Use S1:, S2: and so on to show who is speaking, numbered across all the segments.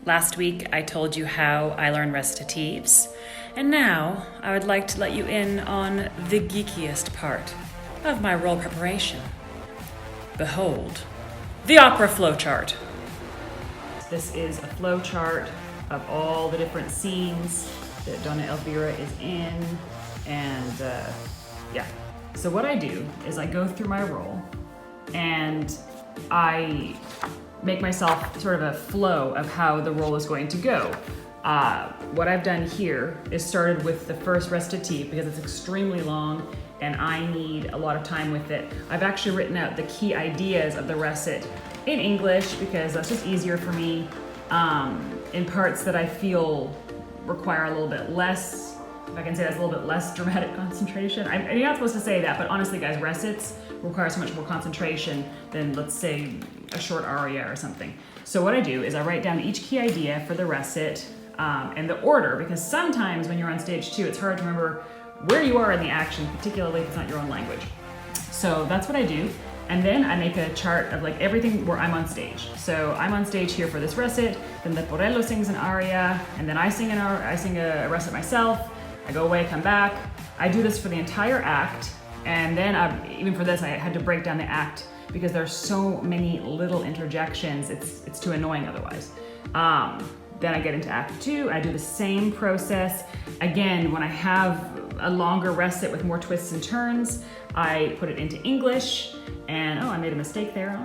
S1: Last week I told you how I learn recitatives, and now I would like to let you in on the geekiest part of my role preparation. Behold, the opera flowchart. This is a flowchart of all the different scenes that Donna Elvira is in, and So what I do is I go through my role and I make myself sort of a flow of how the role is going to go. What I've done here is started with the first recitative because it's extremely long and I need a lot of time with it. I've actually written out the key ideas of the recit in English because that's just easier for me, in parts that I feel require a little bit less, if I can say that's a little bit less dramatic concentration. You're not supposed to say that, but honestly guys, recits require so much more concentration than, let's say, a short aria or something. So what I do is I write down each key idea for the recit and the order, because sometimes when you're on stage too, it's hard to remember where you are in the action, particularly if it's not your own language. So that's what I do. And then I make a chart of like everything where I'm on stage. So I'm on stage here for this recit, then Leporello sings an aria, and then I sing a recit myself. I go away, come back. I do this for the entire act, and then even for this I had to break down the act because there's so many little interjections, it's too annoying otherwise. Then I get into Act 2, I do the same process. Again, when I have a longer recit with more twists and turns, I put it into English, and I made a mistake there.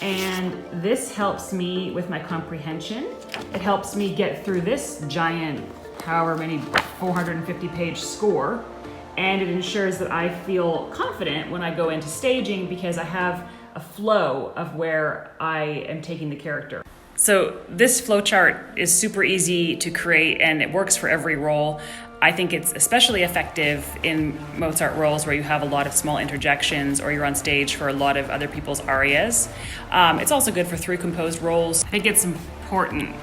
S1: And this helps me with my comprehension. It helps me get through this giant, however many 450-page score, and it ensures that I feel confident when I go into staging because I have a flow of where I am taking the character. So this flowchart is super easy to create and it works for every role. I think it's especially effective in Mozart roles where you have a lot of small interjections or you're on stage for a lot of other people's arias. It's also good for through composed roles. I think it's important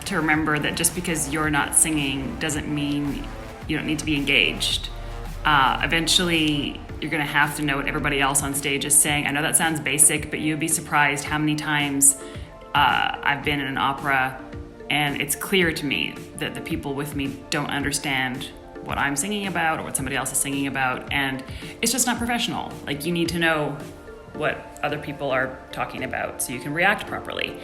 S1: to remember that just because you're not singing doesn't mean you don't need to be engaged. Eventually, you're gonna have to know what everybody else on stage is saying. I know that sounds basic, but you'd be surprised how many times I've been in an opera and it's clear to me that the people with me don't understand what I'm singing about or what somebody else is singing about, and it's just not professional. Like, you need to know what other people are talking about so you can react properly.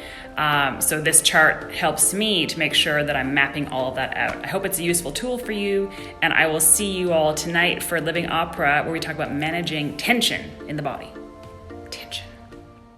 S1: So this chart helps me to make sure that I'm mapping all of that out. I hope it's a useful tool for you, and I will see you all tonight for Living Opera, where we talk about managing tension in the body.